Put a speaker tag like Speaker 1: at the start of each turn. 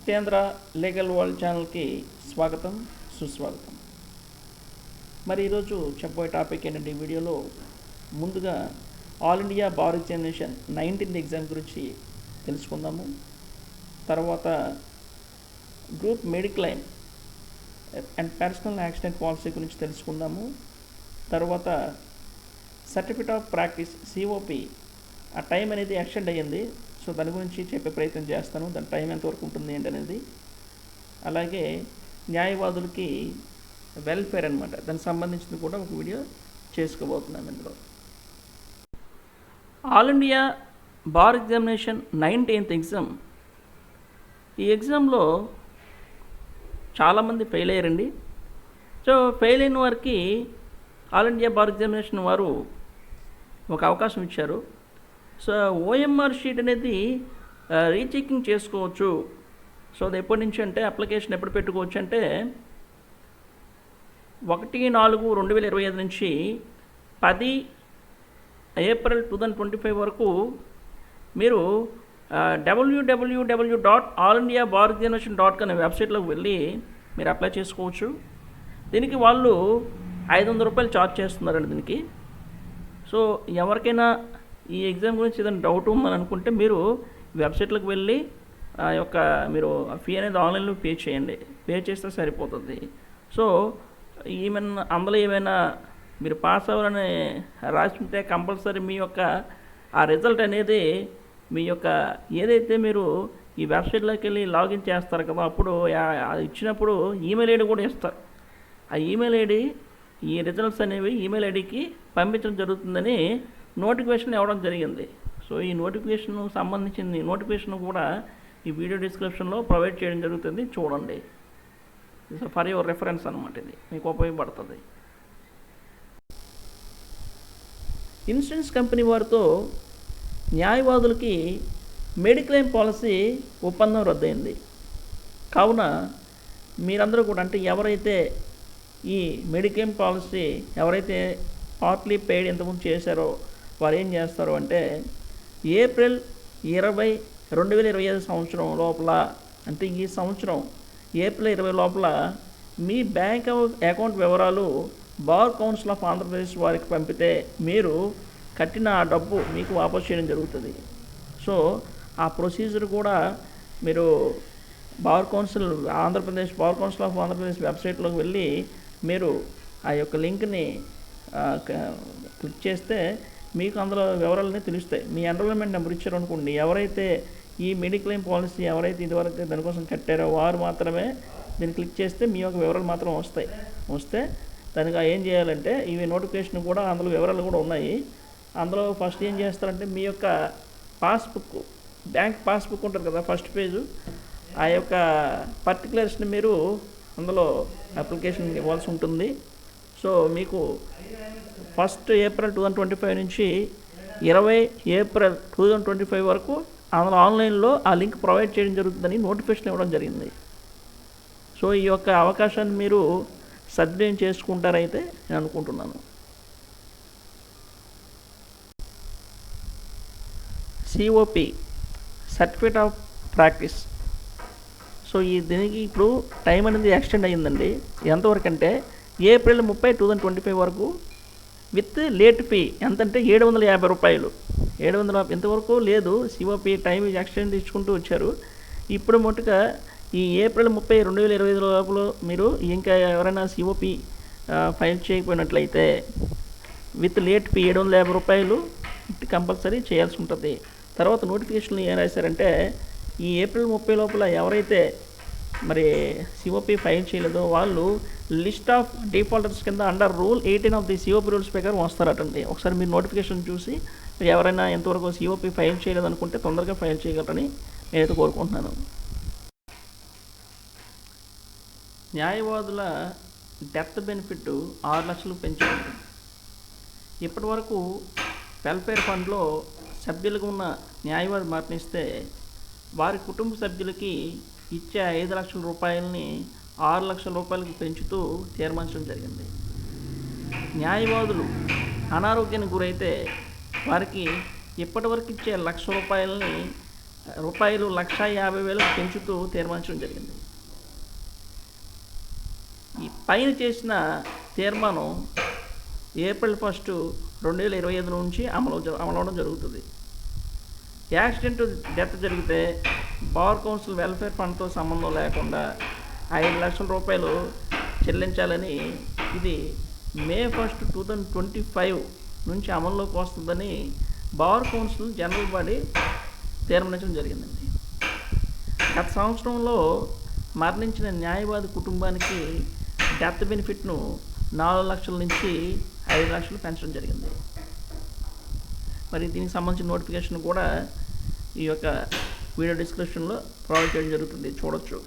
Speaker 1: Jitendra legal world ఛానల్కి స్వాగతం సుస్వాగతం. మరి ఈరోజు చెప్పబోయే టాపిక్ ఏంటంటే ఈ వీడియోలో ముందుగా all India bar examination 19th exam గురించి తెలుసుకుందాము. తర్వాత group mediclaim and personal accident policy గురించి తెలుసుకుందాము. తర్వాత సర్టిఫికేట్ ఆఫ్ ప్రాక్టీస్ సిఓపి ఆ టైం అనేది ఎక్స్టెండ్ అయ్యింది, సో దాని గురించి చెప్పే ప్రయత్నం చేస్తాను. దాని టైం ఎంతవరకు ఉంటుంది ఏంటనేది. అలాగే న్యాయవాదులకి వెల్ఫేర్ అనమాట, దానికి సంబంధించింది కూడా ఒక వీడియో చేసుకోబోతున్నాను ఇందులో. All India bar examination 19th exam. ఈ ఎగ్జామ్లో చాలామంది ఫెయిల్ అయ్యారండి. సో ఫెయిల్ అయిన వారికి ఆల్ ఇండియా బార్ ఎగ్జామినేషన్ వారు ఒక అవకాశం ఇచ్చారు. సో ఓఎంఆర్ షీట్ అనేది రీచెకింగ్ చేసుకోవచ్చు. సో అది ఎప్పటి నుంచి అంటే అప్లికేషన్ ఎప్పుడు పెట్టుకోవచ్చు అంటే 1/4/2025 నుంచి 10 ఏప్రిల్ 2025 వరకు మీరు www.allindiabarexamination.com అనే వెబ్సైట్లోకి వెళ్ళి మీరు అప్లై చేసుకోవచ్చు. దీనికి వాళ్ళు 500 రూపాయలు ఛార్జ్ చేస్తున్నారండి దీనికి. సో ఎవరికైనా ఈ ఎగ్జామ్ గురించి ఏదైనా డౌట్ ఉందని అనుకుంటే మీరు వెబ్సైట్లోకి వెళ్ళి ఆ యొక్క మీరు ఫీ అనేది ఆన్లైన్లో పే చేయండి. పే చేస్తే సరిపోతుంది. సో ఏమైనా అందులో ఏమైనా మీరు పాస్ అవ్వాలని రాసి ఉంటే కంపల్సరీ మీ యొక్క ఆ రిజల్ట్ అనేది మీ యొక్క ఏదైతే మీరు ఈ వెబ్సైట్లోకి వెళ్ళి లాగిన్ చేస్తారు కదా, అప్పుడు ఇచ్చినప్పుడు ఈమెయిల్ ఐడి కూడా ఇస్తారు. ఆ ఈమెయిల్ ఐడి ఈ రిజల్ట్స్ అనేవి ఈమెయిల్ ఐడికి పంపించడం జరుగుతుందని నోటిఫికేషన్ ఇవ్వడం జరిగింది. సో ఈ నోటిఫికేషన్ సంబంధించిన నోటిఫికేషన్ కూడా ఈ వీడియో డిస్క్రిప్షన్లో ప్రొవైడ్ చేయడం జరుగుతుంది, చూడండి. ఫర్ యువర్ రెఫరెన్స్ అనమాట, ఇది మీకు ఉపయోగపడుతుంది. ఇన్సూరెన్స్ కంపెనీ వారితో న్యాయవాదులకి మెడిక్లెయిమ్ పాలసీ ఒప్పందం రద్దయింది. కావున మీరందరూ కూడా అంటే ఎవరైతే ఈ మెడిక్లెయిమ్ పాలసీ ఎవరైతే పార్ట్లీ పెయిడ్ ఇంతకుముందు చేశారో వారు ఏం చేస్తారు అంటే ఏప్రిల్ 20, 2025 సంవత్సరం లోపల, అంటే ఈ సంవత్సరం ఏప్రిల్ 20 లోపల మీ బ్యాంక్ అకౌంట్ వివరాలు బార్ కౌన్సిల్ ఆఫ్ ఆంధ్రప్రదేశ్ వారికి పంపితే మీరు కట్టిన ఆ డబ్బు మీకు వాపసు చేయడం జరుగుతుంది. సో ఆ ప్రొసీజర్ కూడా మీరు బార్ కౌన్సిల్ ఆఫ్ ఆంధ్రప్రదేశ్ వెబ్సైట్లోకి వెళ్ళి మీరు ఆ యొక్క లింక్ని క్లిక్ చేస్తే మీకు అందులో వివరాలన్నీ తెలుస్తాయి. మీ ఎన్రోల్మెంట్ నెంబర్ ఇచ్చారు అనుకోండి, ఎవరైతే ఈ మెడిక్లెయిమ్ పాలసీ ఎవరైతే ఇదివరకు దానికోసం కట్టారో వారు మాత్రమే దీన్ని క్లిక్ చేస్తే మీ యొక్క వివరాలు మాత్రం వస్తే దానికి ఏం చేయాలంటే ఇవి నోటిఫికేషన్ కూడా అందులో వివరాలు కూడా ఉన్నాయి. అందులో ఫస్ట్ ఏం చేస్తారంటే మీ యొక్క పాస్బుక్, బ్యాంక్ పాస్బుక్ ఉంటుంది కదా ఫస్ట్ పేజు, ఆ యొక్క పర్టికులర్స్ని మీరు అందులో అప్లికేషన్ ఇవ్వాల్సి ఉంటుంది. సో మీకు 1 ఏప్రిల్ 2025 నుంచి 20 ఏప్రిల్ 2025 వరకు అందులో ఆన్లైన్లో ఆ లింక్ ప్రొవైడ్ చేయడం జరుగుతుందని నోటిఫికేషన్ ఇవ్వడం జరిగింది. సో ఈ యొక్క అవకాశాన్ని మీరు సద్వినియోగం చేసుకుంటారైతే నేను అనుకుంటున్నాను. COP certificate of practice. So దీనికి ఇప్పుడు టైం అనేది ఎక్స్టెండ్ అయ్యిందండి. ఎంతవరకు అంటే ఏప్రిల్ 30, 2025 వరకు విత్ లేట్ ఫీ ఎంతంటే 750 రూపాయలు. 750 ఇంతవరకు లేదు. సిఓపి టైం ఎక్స్టెండ్ ఇచ్చుకుంటూ వచ్చారు. ఇప్పుడు మొట్టగా ఈ ఏప్రిల్ 30, 2025 లోపల మీరు ఇంకా ఎవరైనా సిఓపి ఫైల్ చేయకపోయినట్లయితే విత్ లేట్ ఫీ 750 రూపాయలు కంపల్సరీ చేయాల్సి ఉంటుంది. తర్వాత నోటిఫికేషన్లు ఏం రాశారంటే ఈ ఏప్రిల్ 30 లోపల ఎవరైతే మరి సిఓపి ఫైల్ చేయలేదో వాళ్ళు లిస్ట్ ఆఫ్ డిఫాల్టర్స్ కింద under rule 18 of the COP rules ప్రకారం వస్తారటండి. ఒకసారి మీరు నోటిఫికేషన్ చూసి మీరు ఎవరైనా ఎంతవరకు సిఓపి ఫైల్ చేయలేదనుకుంటే తొందరగా ఫైల్ చేయగలరని నేనైతే కోరుకుంటున్నాను. న్యాయవాదుల డెత్ బెనిఫిట్ 6 లక్షలు పెంచుతుంది. ఇప్పటి వరకు వెల్ఫేర్ ఫండ్లో సభ్యులకు ఉన్న న్యాయవాది మరణిస్తే వారి కుటుంబ సభ్యులకి ఇచ్చే 5 లక్షల రూపాయలని 6 లక్షల రూపాయలకు పెంచుతూ తీర్మానించడం జరిగింది. న్యాయవాదులు అనారోగ్యానికి గురైతే వారికి ఇప్పటివరకు ఇచ్చే 1,00,000 రూపాయలని రూపాయలు 1,50,000 పెంచుతూ తీర్మానించడం జరిగింది. ఈ పైన చేసిన తీర్మానం ఏప్రిల్ 1, 2025 నుంచి అమలవడం జరుగుతుంది. యాక్సిడెంట్ డెత్ జరిగితే బార్ కౌన్సిల్ వెల్ఫేర్ ఫండ్తో సంబంధం లేకుండా 5 లక్షల రూపాయలు చెల్లించాలని ఇది మే 1, 2025 నుంచి అమల్లోకి వస్తుందని బార్ కౌన్సిల్ జనరల్ బాడీ తీర్మానించడం జరిగిందండి. గత సంవత్సరంలో మరణించిన న్యాయవాది కుటుంబానికి డెత్ బెనిఫిట్ను 4 లక్షల నుంచి 5 లక్షలు పెంచడం జరిగింది. మరి దీనికి సంబంధించిన నోటిఫికేషన్ కూడా ఈ యొక్క వీడియో డిస్క్రిప్షన్లో ప్రొవైడ్ చేయడం జరుగుతుంది, చూడొచ్చు.